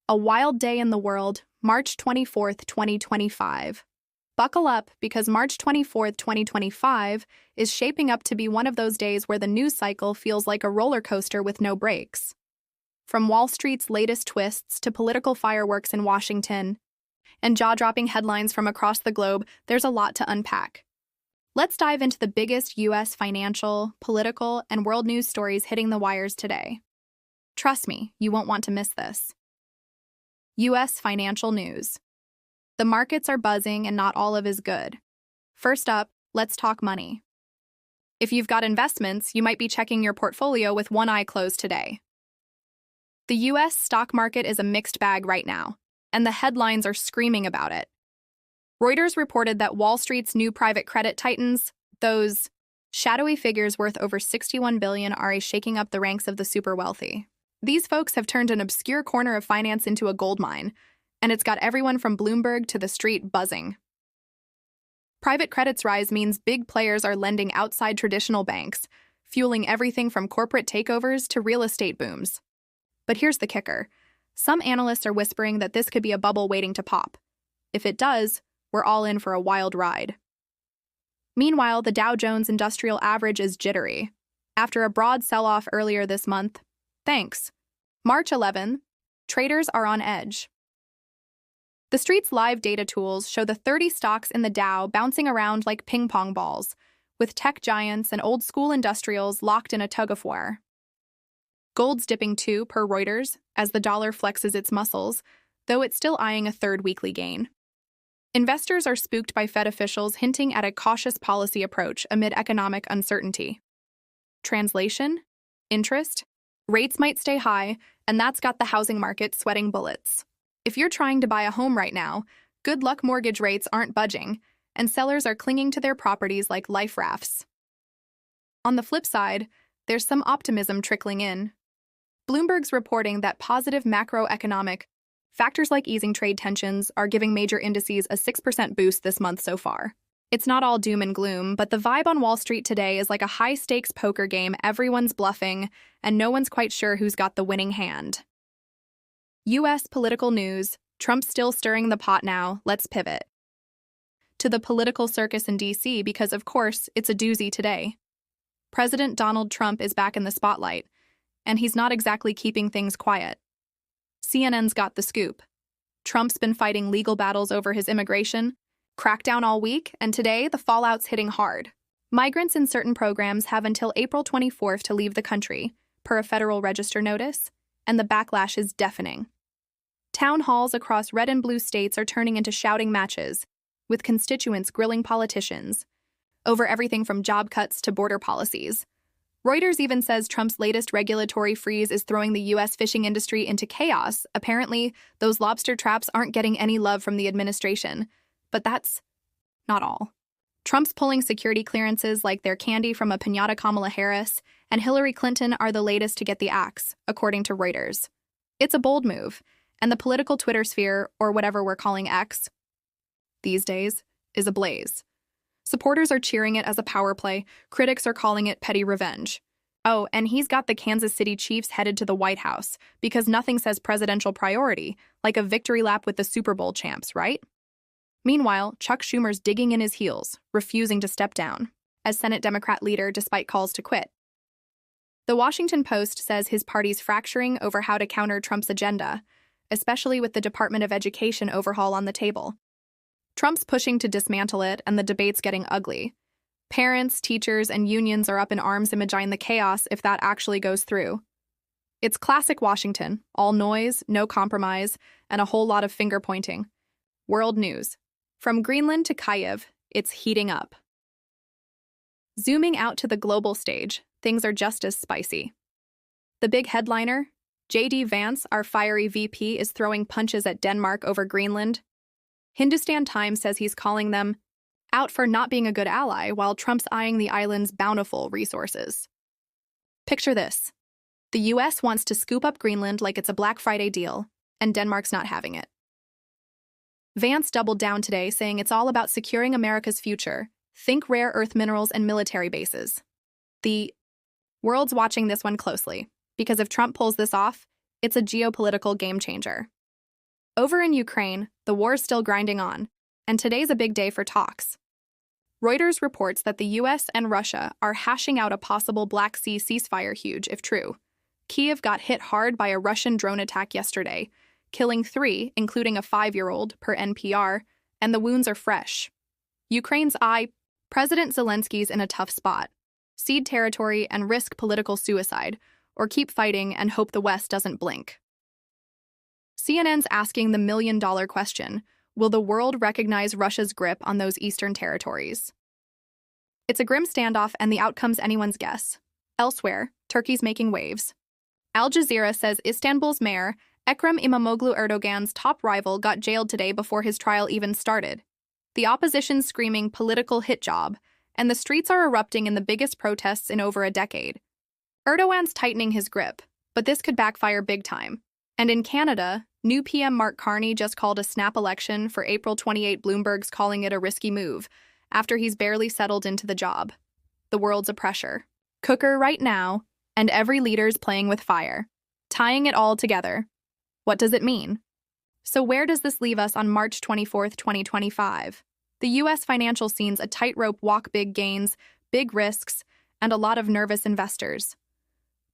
A wild day in the world, March 24th, 2025. Buckle up because March 24th, 2025 is shaping up to be one of those days where the news cycle feels like a roller coaster with no brakes. From Wall Street's latest twists to political fireworks in Washington and jaw-dropping headlines from across the globe, there's a lot to unpack. Let's dive into the biggest U.S. financial, political, and world news stories hitting the wires today. Trust me, you won't want to miss this. U.S. financial news. The markets are buzzing and not all of is good. First up, let's talk money. If you've got investments, you might be checking your portfolio with one eye closed today. The U.S. stock market is a mixed bag right now, and the headlines are screaming about it. Reuters reported that Wall Street's new private credit titans, those shadowy figures worth over $61 billion, are shaking up the ranks of the super wealthy. These folks have turned an obscure corner of finance into a gold mine, and it's got everyone from Bloomberg to the street buzzing. Private credit's rise means big players are lending outside traditional banks, fueling everything from corporate takeovers to real estate booms. But here's the kicker. Some analysts are whispering that this could be a bubble waiting to pop. If it does, we're all in for a wild ride. Meanwhile, the Dow Jones Industrial Average is jittery. After a broad sell-off earlier this month, thanks. March 11, traders are on edge. The street's live data tools show the 30 stocks in the Dow bouncing around like ping-pong balls, with tech giants and old-school industrials locked in a tug-of-war. Gold's dipping too, per Reuters, as the dollar flexes its muscles, though it's still eyeing a third weekly gain. Investors are spooked by Fed officials hinting at a cautious policy approach amid economic uncertainty. Translation? Interest? Rates might stay high, and that's got the housing market sweating bullets. If you're trying to buy a home right now, good luck. Mortgage rates aren't budging, and sellers are clinging to their properties like life rafts. On the flip side, there's some optimism trickling in. Bloomberg's reporting that positive macroeconomic factors like easing trade tensions are giving major indices a 6% boost this month so far. It's not all doom and gloom, but the vibe on Wall Street today is like a high-stakes poker game. Everyone's bluffing, and no one's quite sure who's got the winning hand. U.S. political news. Trump's still stirring the pot now. Let's pivot to the political circus in D.C. because, of course, it's a doozy today. President Donald Trump is back in the spotlight, and he's not exactly keeping things quiet. CNN's got the scoop. Trump's been fighting legal battles over his immigration crackdown all week, and today the fallout's hitting hard. Migrants in certain programs have until April 24th to leave the country, per a Federal Register notice, and the backlash is deafening. Town halls across red and blue states are turning into shouting matches, with constituents grilling politicians over everything from job cuts to border policies. Reuters even says Trump's latest regulatory freeze is throwing the U.S. fishing industry into chaos. Apparently, those lobster traps aren't getting any love from the administration. But that's not all. Trump's pulling security clearances like they're candy from a piñata. Kamala Harris and Hillary Clinton are the latest to get the axe, according to Reuters. It's a bold move, and the political Twitter sphere, or whatever we're calling X these days, is ablaze. Supporters are cheering it as a power play. Critics are calling it petty revenge. Oh, and he's got the Kansas City Chiefs headed to the White House because nothing says presidential priority like a victory lap with the Super Bowl champs, right? Meanwhile, Chuck Schumer's digging in his heels, refusing to step down as Senate Democrat leader despite calls to quit. The Washington Post says his party's fracturing over how to counter Trump's agenda, especially with the Department of Education overhaul on the table. Trump's pushing to dismantle it, and the debate's getting ugly. Parents, teachers, and unions are up in arms amid the chaos if that actually goes through. It's classic Washington, all noise, no compromise, and a whole lot of finger-pointing. World news. From Greenland to Kyiv, it's heating up. Zooming out to the global stage, things are just as spicy. The big headliner, J.D. Vance, our fiery VP, is throwing punches at Denmark over Greenland. Hindustan Times says he's calling them out for not being a good ally, while Trump's eyeing the island's bountiful resources. Picture this. The U.S. wants to scoop up Greenland like it's a Black Friday deal, and Denmark's not having it. Vance doubled down today, saying it's all about securing America's future. Think rare earth minerals and military bases. The world's watching this one closely, because if Trump pulls this off, it's a geopolitical game changer. Over in Ukraine, the war's still grinding on, and today's a big day for talks. Reuters reports that the US and Russia are hashing out a possible Black Sea ceasefire, huge if true. Kyiv got hit hard by a Russian drone attack yesterday, killing 3, including a 5-year-old, per NPR, and the wounds are fresh. Ukraine's President Zelensky's in a tough spot. Cede territory and risk political suicide, or keep fighting and hope the West doesn't blink. CNN's asking the million-dollar question, will the world recognize Russia's grip on those eastern territories? It's a grim standoff and the outcome's anyone's guess. Elsewhere, Turkey's making waves. Al Jazeera says Istanbul's mayor, Ekrem İmamoğlu, Erdogan's top rival, got jailed today before his trial even started. The opposition's screaming political hit job, and the streets are erupting in the biggest protests in over a decade. Erdogan's tightening his grip, but this could backfire big time. And in Canada, new PM Mark Carney just called a snap election for April 28. Bloomberg's calling it a risky move, after he's barely settled into the job. The world's a pressure cooker right now, and every leader's playing with fire, tying it all together. What does it mean? So where does this leave us on March 24, 2025? The U.S. financial scene's a tightrope walk, big gains, big risks, and a lot of nervous investors.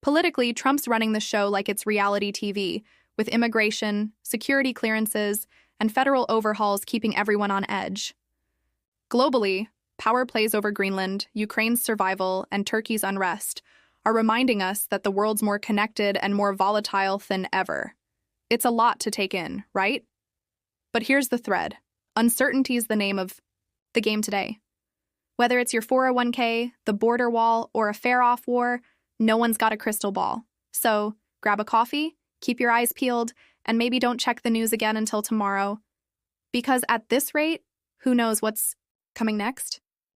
Politically, Trump's running the show like it's reality TV, with immigration, security clearances, and federal overhauls keeping everyone on edge. Globally, power plays over Greenland, Ukraine's survival, and Turkey's unrest are reminding us that the world's more connected and more volatile than ever. It's a lot to take in, right? But here's the thread. Uncertainty is the name of the game today. Whether it's your 401k, the border wall, or a fair-off war, no one's got a crystal ball. So grab a coffee, keep your eyes peeled, and maybe don't check the news again until tomorrow. Because at this rate, who knows what's coming next?